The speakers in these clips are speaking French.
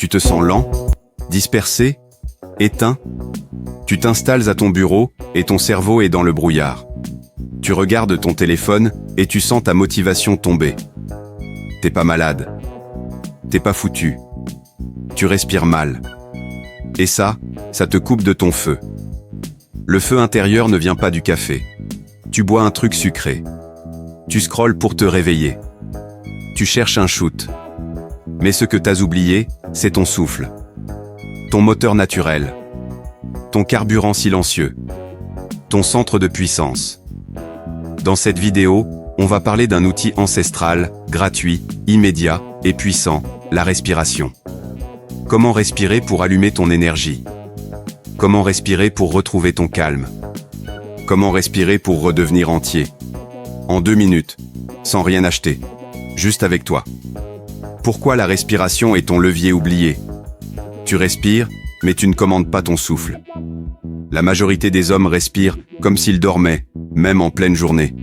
Tu te sens lent, dispersé, éteint. Tu t'installes à ton bureau et ton cerveau est dans le brouillard. Tu regardes ton téléphone et tu sens ta motivation tomber. T'es pas malade. T'es pas foutu. Tu respires mal. Et ça te coupe de ton feu. Le feu intérieur ne vient pas du café. Tu bois un truc sucré. Tu scrolles pour te réveiller. Tu cherches un shoot. Mais ce que t'as oublié, c'est ton souffle. Ton moteur naturel. Ton carburant silencieux. Ton centre de puissance. Dans cette vidéo, on va parler d'un outil ancestral, gratuit, immédiat et puissant, la respiration. Comment respirer pour allumer ton énergie? Comment respirer pour retrouver ton calme? Comment respirer pour redevenir entier? En 2 minutes, sans rien acheter, juste avec toi. Pourquoi la respiration est ton levier oublié? Tu respires, mais tu ne commandes pas ton souffle. La majorité des hommes respirent comme s'ils dormaient, même en pleine journée.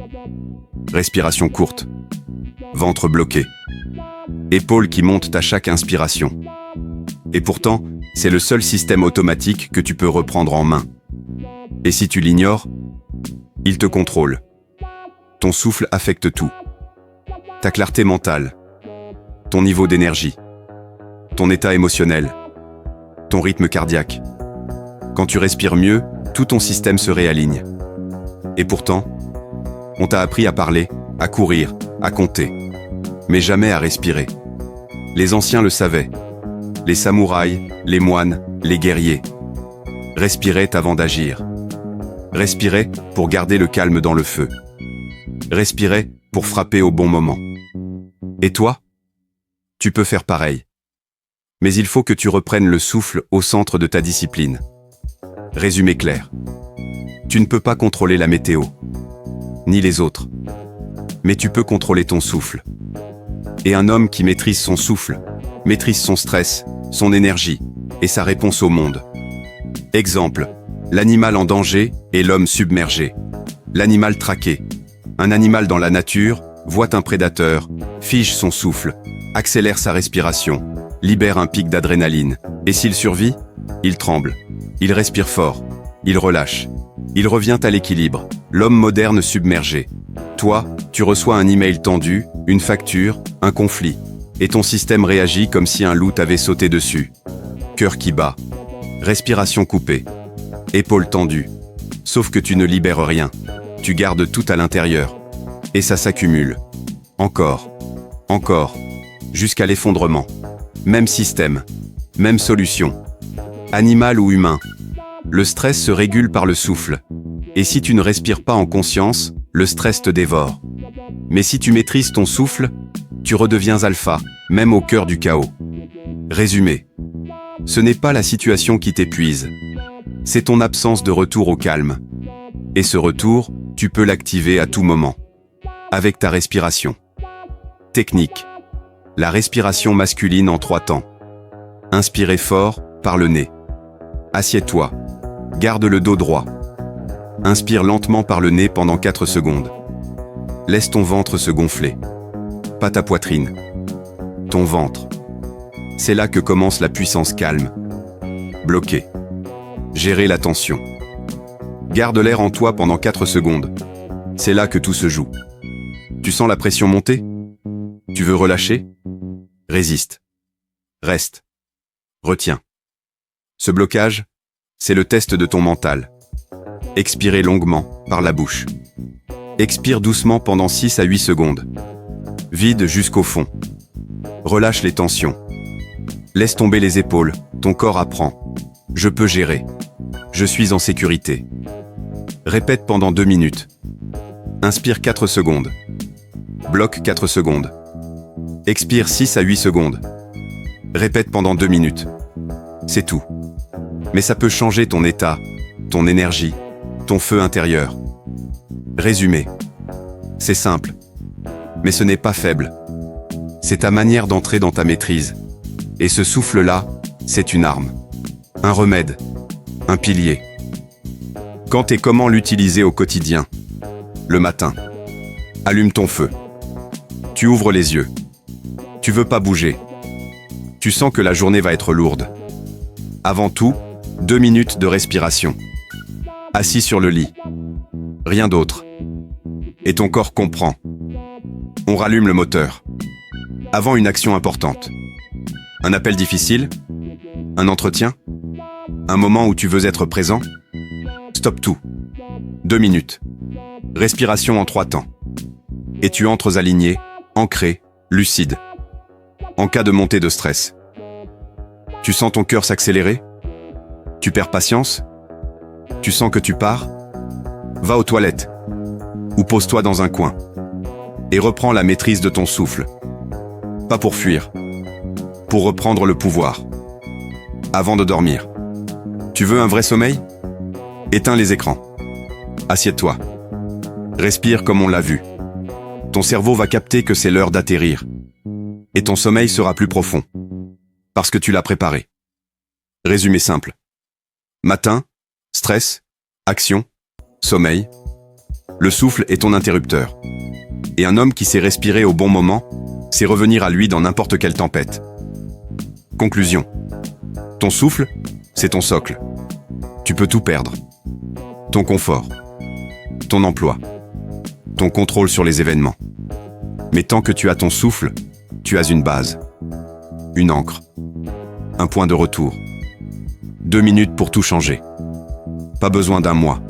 Respiration courte. Ventre bloqué. Épaules qui montent à chaque inspiration. Et pourtant, c'est le seul système automatique que tu peux reprendre en main. Et si tu l'ignores, il te contrôle. Ton souffle affecte tout. Ta clarté mentale. Ton niveau d'énergie. Ton état émotionnel. Ton rythme cardiaque. Quand tu respires mieux, tout ton système se réaligne. Et pourtant, on t'a appris à parler, à courir, à compter, mais jamais à respirer. Les anciens le savaient. Les samouraïs, les moines, les guerriers. Respiraient avant d'agir. Respiraient pour garder le calme dans le feu. Respiraient pour frapper au bon moment. Et toi? Tu peux faire pareil. Mais il faut que tu reprennes le souffle au centre de ta discipline. Résumé clair. Tu ne peux pas contrôler la météo, ni les autres. Mais tu peux contrôler ton souffle. Et un homme qui maîtrise son souffle, maîtrise son stress, son énergie et sa réponse au monde. Exemple, l'animal en danger et l'homme submergé. L'animal traqué. Un animal dans la nature voit un prédateur, fige son souffle, accélère sa respiration, libère un pic d'adrénaline. Et s'il survit, il tremble. Il respire fort. Il relâche. Il revient à l'équilibre. L'homme moderne submergé. Toi, tu reçois un email tendu, une facture, un conflit. Et ton système réagit comme si un loup t'avait sauté dessus. Cœur qui bat. Respiration coupée. Épaules tendues. Sauf que tu ne libères rien. Tu gardes tout à l'intérieur. Et ça s'accumule. Encore. Encore. Jusqu'à l'effondrement. Même système. Même solution. Animal ou humain. Le stress se régule par le souffle. Et si tu ne respires pas en conscience, le stress te dévore. Mais si tu maîtrises ton souffle, tu redeviens alpha, même au cœur du chaos. Résumé. Ce n'est pas la situation qui t'épuise. C'est ton absence de retour au calme. Et ce retour, tu peux l'activer à tout moment. Avec ta respiration. Technique. La respiration masculine en 3 temps. Inspirez fort, par le nez. Assieds-toi. Garde le dos droit. Inspire lentement par le nez pendant 4 secondes. Laisse ton ventre se gonfler. Pas ta poitrine. Ton ventre. C'est là que commence la puissance calme. Bloquer. Gérer la tension. Garde l'air en toi pendant 4 secondes. C'est là que tout se joue. Tu sens la pression monter? Tu veux relâcher? Résiste. Reste. Retiens. Ce blocage, c'est le test de ton mental. Expirez longuement, par la bouche. Expire doucement pendant 6 à 8 secondes. Vide jusqu'au fond. Relâche les tensions. Laisse tomber les épaules, ton corps apprend. Je peux gérer. Je suis en sécurité. Répète pendant 2 minutes. Inspire 4 secondes. Bloque 4 secondes. Expire 6 à 8 secondes. Répète pendant 2 minutes. C'est tout. Mais ça peut changer ton état, ton énergie, ton feu intérieur. Résumé. C'est simple. Mais ce n'est pas faible. C'est ta manière d'entrer dans ta maîtrise. Et ce souffle-là, c'est une arme. Un remède. Un pilier. Quand et comment l'utiliser au quotidien? Le matin. Allume ton feu. Tu ouvres les yeux. Tu veux pas bouger. Tu sens que la journée va être lourde. Avant tout, 2 minutes de respiration. Assis sur le lit. Rien d'autre. Et ton corps comprend. On rallume le moteur. Avant une action importante. Un appel difficile? Un entretien? Un moment où tu veux être présent? Stop tout. 2 minutes. Respiration en 3 temps. Et tu entres aligné, ancré, lucide. En cas de montée de stress. Tu sens ton cœur s'accélérer? Tu perds patience? Tu sens que tu pars? Va aux toilettes. Ou pose-toi dans un coin. Et reprends la maîtrise de ton souffle. Pas pour fuir. Pour reprendre le pouvoir. Avant de dormir. Tu veux un vrai sommeil? Éteins les écrans. Assieds-toi. Respire comme on l'a vu. Ton cerveau va capter que c'est l'heure d'atterrir. Et ton sommeil sera plus profond. Parce que tu l'as préparé. Résumé simple. Matin, stress, action, sommeil. Le souffle est ton interrupteur. Et un homme qui sait respirer au bon moment, c'est revenir à lui dans n'importe quelle tempête. Conclusion. Ton souffle, c'est ton socle. Tu peux tout perdre. Ton confort. Ton emploi. Ton contrôle sur les événements. Mais tant que tu as ton souffle, tu as une base. Une ancre. Un point de retour. 2 minutes pour tout changer. Pas besoin d'un mois.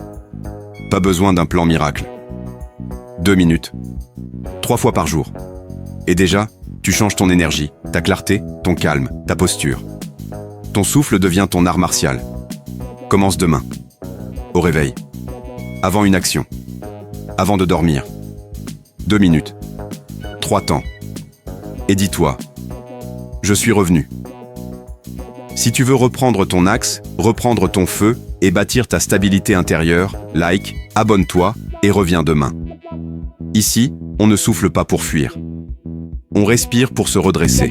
Pas besoin d'un plan miracle. 2 minutes. 3 fois par jour. Et déjà, tu changes ton énergie, ta clarté, ton calme, ta posture. Ton souffle devient ton art martial. Commence demain. Au réveil. Avant une action. Avant de dormir. 2 minutes. 3 temps. Et dis-toi, je suis revenu. Si tu veux reprendre ton axe, reprendre ton feu et bâtir ta stabilité intérieure, like, abonne-toi et reviens demain. Ici, on ne souffle pas pour fuir. On respire pour se redresser.